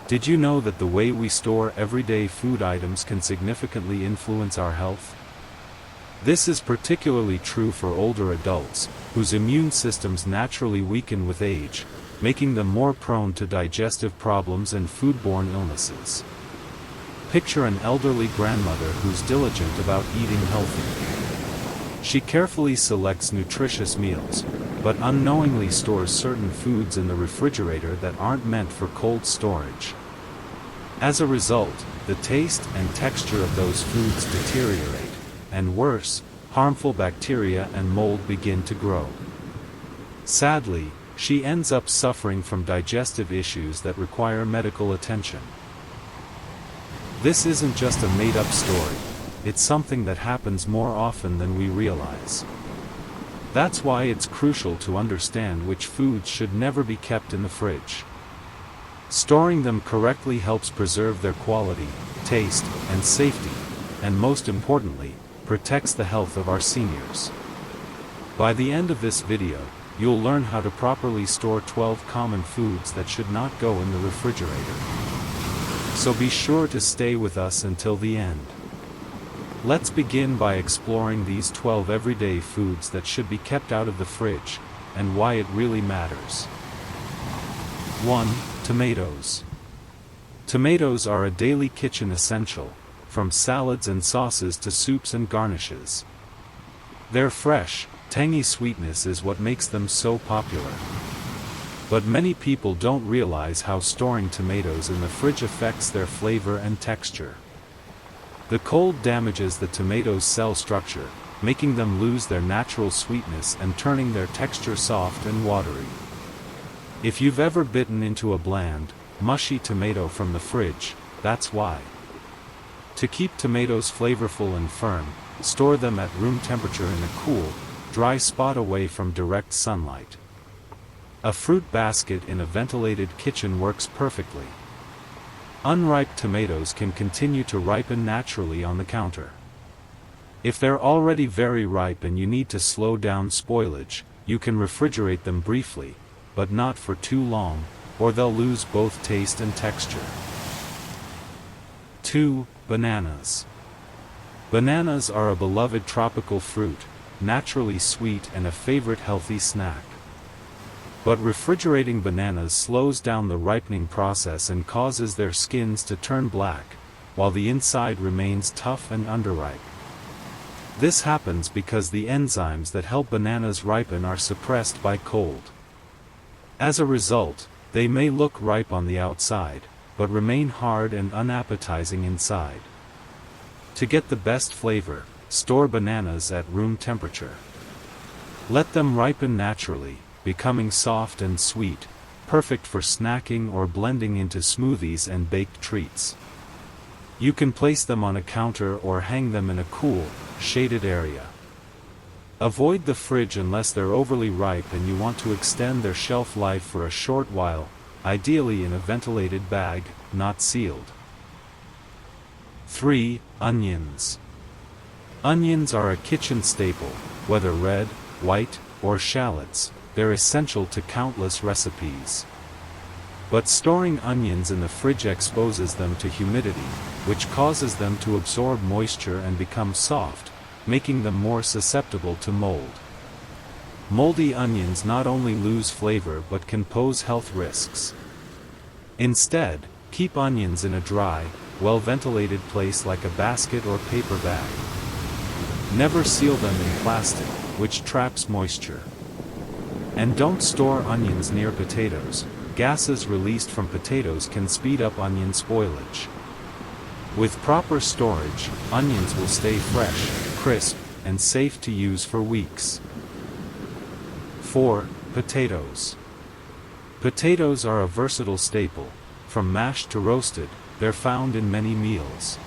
Did you know that the way we store everyday food items can significantly influence our health? This is particularly true for older adults, whose immune systems naturally weaken with age, making them more prone to digestive problems and foodborne illnesses. Picture an elderly grandmother who's diligent about eating healthy. She carefully selects nutritious meals, but unknowingly stores certain foods in the refrigerator that aren't meant for cold storage. As a result, the taste and texture of those foods deteriorate, and worse, harmful bacteria and mold begin to grow. Sadly, she ends up suffering from digestive issues that require medical attention. This isn't just a made-up story, it's something that happens more often than we realize. That's why it's crucial to understand which foods should never be kept in the fridge. Storing them correctly helps preserve their quality, taste, and safety, and most importantly, protects the health of our seniors. By the end of this video, you'll learn how to properly store 12 common foods that should not go in the refrigerator. So be sure to stay with us until the end. Let's begin by exploring these 12 everyday foods that should be kept out of the fridge, and why it really matters. 1. Tomatoes. Tomatoes are a daily kitchen essential, from salads and sauces to soups and garnishes. Their fresh, tangy sweetness is what makes them so popular. But many people don't realize how storing tomatoes in the fridge affects their flavor and texture. The cold damages the tomatoes' cell structure, making them lose their natural sweetness and turning their texture soft and watery. If you've ever bitten into a bland, mushy tomato from the fridge, that's why. To keep tomatoes flavorful and firm, store them at room temperature in a cool, dry spot away from direct sunlight. A fruit basket in a ventilated kitchen works perfectly. Unripe tomatoes can continue to ripen naturally on the counter. If they're already very ripe and you need to slow down spoilage, you can refrigerate them briefly, but not for too long, or they'll lose both taste and texture. 2. Bananas. Bananas are a beloved tropical fruit, naturally sweet and a favorite healthy snack. But refrigerating bananas slows down the ripening process and causes their skins to turn black, while the inside remains tough and underripe. This happens because the enzymes that help bananas ripen are suppressed by cold. As a result, they may look ripe on the outside, but remain hard and unappetizing inside. To get the best flavor, store bananas at room temperature. Let them ripen naturally, becoming soft and sweet, perfect for snacking or blending into smoothies and baked treats. You can place them on a counter or hang them in a cool, shaded area. Avoid the fridge unless they're overly ripe and you want to extend their shelf life for a short while, ideally in a ventilated bag, not sealed. 3. Onions. Onions are a kitchen staple, whether red, white, or shallots. They're essential to countless recipes. But storing onions in the fridge exposes them to humidity, which causes them to absorb moisture and become soft, making them more susceptible to mold. Moldy onions not only lose flavor but can pose health risks. Instead, keep onions in a dry, well-ventilated place like a basket or paper bag. Never seal them in plastic, which traps moisture. And don't store onions near potatoes. Gases released from potatoes can speed up onion spoilage. With proper storage, onions will stay fresh, crisp, and safe to use for weeks. 4. Potatoes. Potatoes are a versatile staple. From mashed to roasted, they're found in many meals.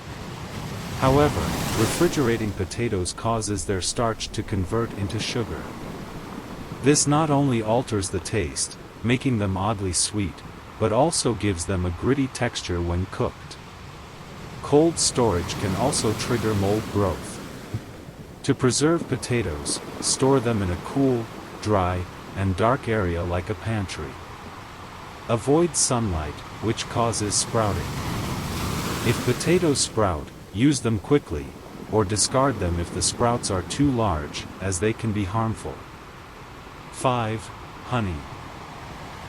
However, refrigerating potatoes causes their starch to convert into sugar. This not only alters the taste, making them oddly sweet, but also gives them a gritty texture when cooked. Cold storage can also trigger mold growth. To preserve potatoes, store them in a cool, dry, and dark area like a pantry. Avoid sunlight, which causes sprouting. If potatoes sprout, use them quickly, or discard them if the sprouts are too large, as they can be harmful. 5. Honey.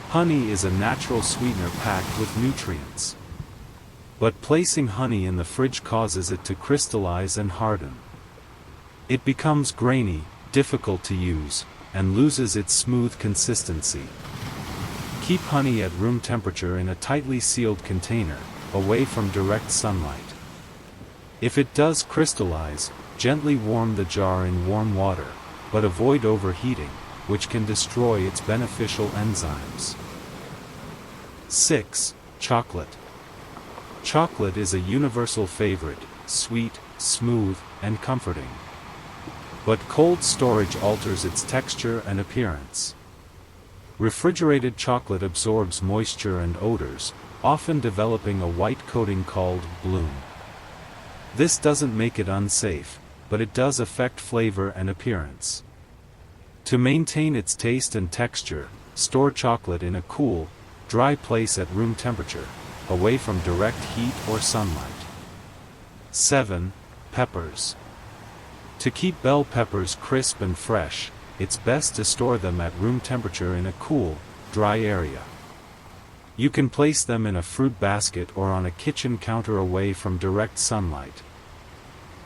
Honey is a natural sweetener packed with nutrients. But placing honey in the fridge causes it to crystallize and harden. It becomes grainy, difficult to use, and loses its smooth consistency. Keep honey at room temperature in a tightly sealed container, away from direct sunlight. If it does crystallize, gently warm the jar in warm water, but avoid overheating, which can destroy its beneficial enzymes. 6. Chocolate. Chocolate is a universal favorite, sweet, smooth, and comforting. But cold storage alters its texture and appearance. Refrigerated chocolate absorbs moisture and odors, often developing a white coating called bloom. This doesn't make it unsafe, but it does affect flavor and appearance. To maintain its taste and texture, store chocolate in a cool, dry place at room temperature, away from direct heat or sunlight. 7. Peppers. To keep bell peppers crisp and fresh, it's best to store them at room temperature in a cool, dry area. You can place them in a fruit basket or on a kitchen counter away from direct sunlight.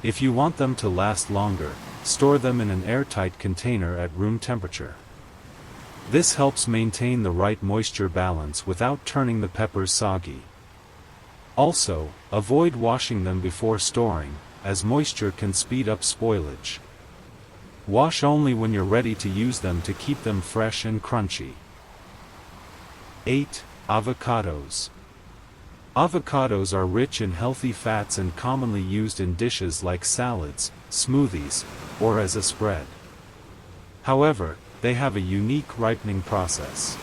If you want them to last longer, store them in an airtight container at room temperature. This helps maintain the right moisture balance without turning the peppers soggy. Also, avoid washing them before storing, as moisture can speed up spoilage. Wash only when you're ready to use them to keep them fresh and crunchy. 8. Avocados. Avocados are rich in healthy fats and commonly used in dishes like salads, smoothies, or as a spread. However, they have a unique ripening process.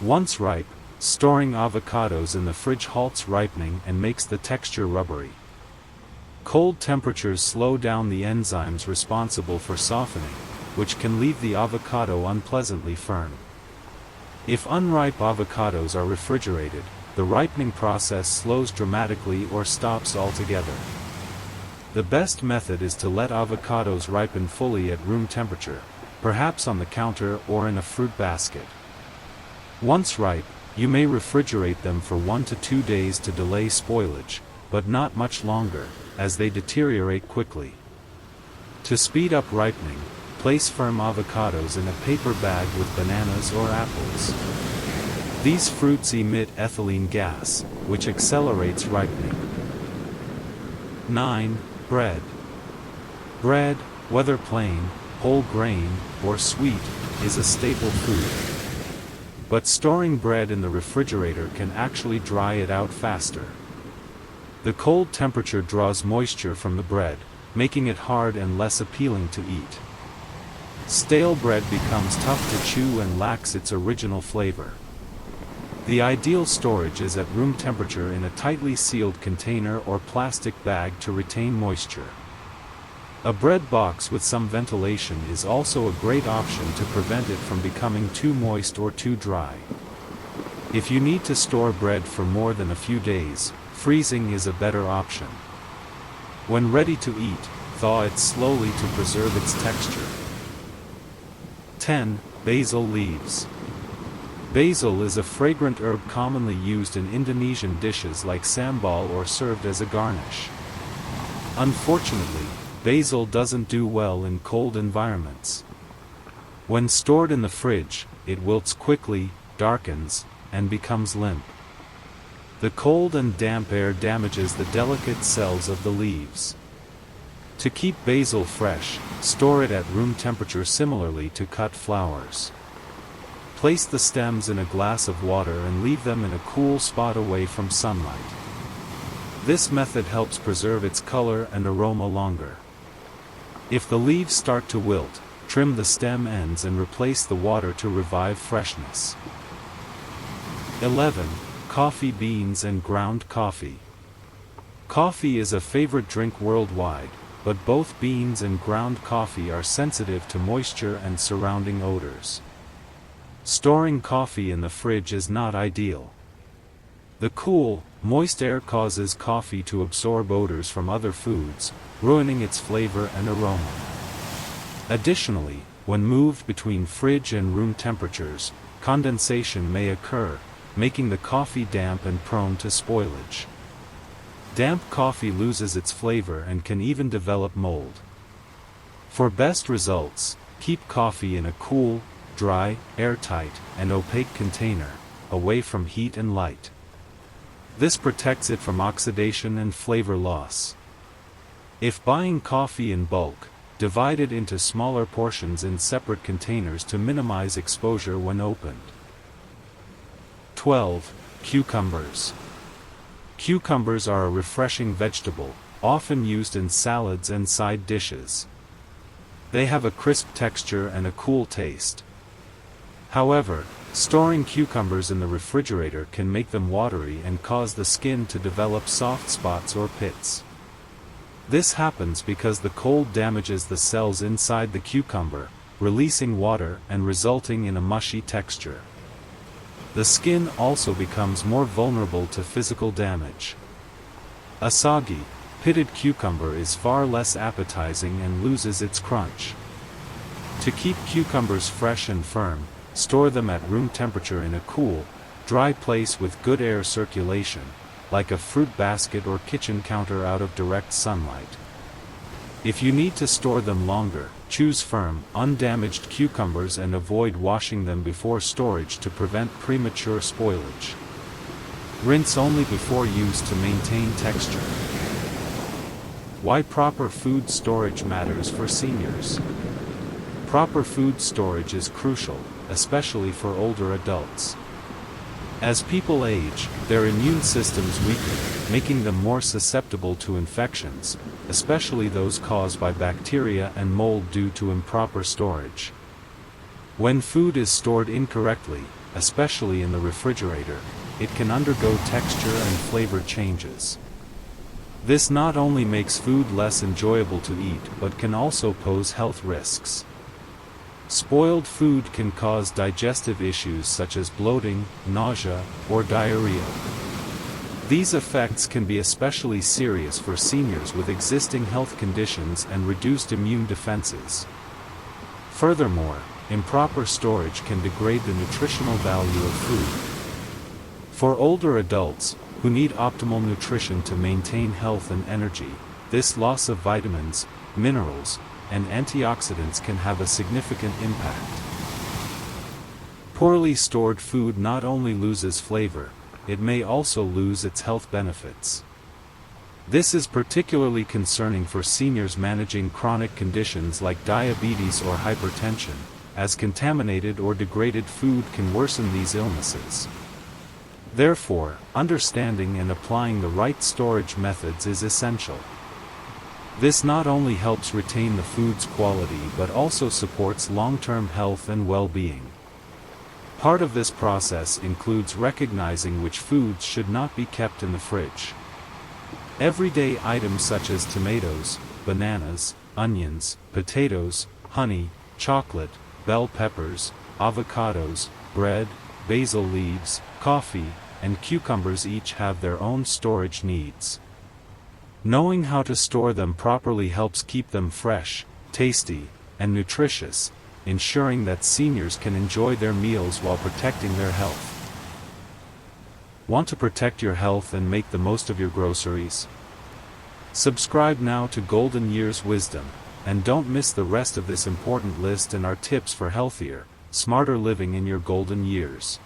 Once ripe, storing avocados in the fridge halts ripening and makes the texture rubbery. Cold temperatures slow down the enzymes responsible for softening, which can leave the avocado unpleasantly firm. If unripe avocados are refrigerated, the ripening process slows dramatically or stops altogether. The best method is to let avocados ripen fully at room temperature, perhaps on the counter or in a fruit basket. Once ripe, you may refrigerate them for 1 to 2 days to delay spoilage, but not much longer, as they deteriorate quickly. To speed up ripening, place firm avocados in a paper bag with bananas or apples. These fruits emit ethylene gas, which accelerates ripening. 9. Bread. Bread, whether plain, whole grain, or sweet, is a staple food. But storing bread in the refrigerator can actually dry it out faster. The cold temperature draws moisture from the bread, making it hard and less appealing to eat. Stale bread becomes tough to chew and lacks its original flavor. The ideal storage is at room temperature in a tightly sealed container or plastic bag to retain moisture. A bread box with some ventilation is also a great option to prevent it from becoming too moist or too dry. If you need to store bread for more than a few days, freezing is a better option. When ready to eat, thaw it slowly to preserve its texture. 10. Basil leaves. Basil is a fragrant herb commonly used in Indonesian dishes like sambal or served as a garnish. Unfortunately, basil doesn't do well in cold environments. When stored in the fridge, it wilts quickly, darkens, and becomes limp. The cold and damp air damages the delicate cells of the leaves. To keep basil fresh, store it at room temperature similarly to cut flowers. Place the stems in a glass of water and leave them in a cool spot away from sunlight. This method helps preserve its color and aroma longer. If the leaves start to wilt, trim the stem ends and replace the water to revive freshness. 11. Coffee beans and ground coffee. Coffee is a favorite drink worldwide, but both beans and ground coffee are sensitive to moisture and surrounding odors. storing coffee in the fridge is not ideal. The cool, moist air causes coffee to absorb odors from other foods, ruining its flavor and aroma. Additionally, when moved between fridge and room temperatures, condensation may occur, making the coffee damp and prone to spoilage. Damp coffee loses its flavor and can even develop mold. For best results, keep coffee in a cool, dry, airtight, and opaque container, away from heat and light. This protects it from oxidation and flavor loss. If buying coffee in bulk, divide it into smaller portions in separate containers to minimize exposure when opened. 12. Cucumbers. Cucumbers are a refreshing vegetable, often used in salads and side dishes. They have a crisp texture and a cool taste. However, storing cucumbers in the refrigerator can make them watery and cause the skin to develop soft spots or pits. This happens because the cold damages the cells inside the cucumber, releasing water and resulting in a mushy texture. The skin also becomes more vulnerable to physical damage. A soggy, pitted cucumber is far less appetizing and loses its crunch. To keep cucumbers fresh and firm, store them at room temperature in a cool, dry place with good air circulation, like a fruit basket or kitchen counter out of direct sunlight. If you need to store them longer, choose firm, undamaged cucumbers and avoid washing them before storage to prevent premature spoilage. Rinse only before use to maintain texture. Why proper food storage matters for seniors. Proper food storage is crucial, especially for older adults. As people age, their immune systems weaken, making them more susceptible to infections, especially those caused by bacteria and mold due to improper storage. When food is stored incorrectly, especially in the refrigerator, it can undergo texture and flavor changes. This not only makes food less enjoyable to eat but can also pose health risks. Spoiled food can cause digestive issues such as bloating, nausea, or diarrhea. These effects can be especially serious for seniors with existing health conditions and reduced immune defenses. Furthermore, improper storage can degrade the nutritional value of food. For older adults, who need optimal nutrition to maintain health and energy, this loss of vitamins, minerals, and antioxidants can have a significant impact. Poorly stored food not only loses flavor, it may also lose its health benefits. This is particularly concerning for seniors managing chronic conditions like diabetes or hypertension, as contaminated or degraded food can worsen these illnesses. Therefore, understanding and applying the right storage methods is essential. This not only helps retain the food's quality but also supports long-term health and well-being. Part of this process includes recognizing which foods should not be kept in the fridge. Everyday items such as tomatoes, bananas, onions, potatoes, honey, chocolate, bell peppers, avocados, bread, basil leaves, coffee, and cucumbers each have their own storage needs. Knowing how to store them properly helps keep them fresh, tasty, and nutritious, ensuring that seniors can enjoy their meals while protecting their health. Want to protect your health and make the most of your groceries? Subscribe now to Golden Years Wisdom, and don't miss the rest of this important list and our tips for healthier, smarter living in your golden years.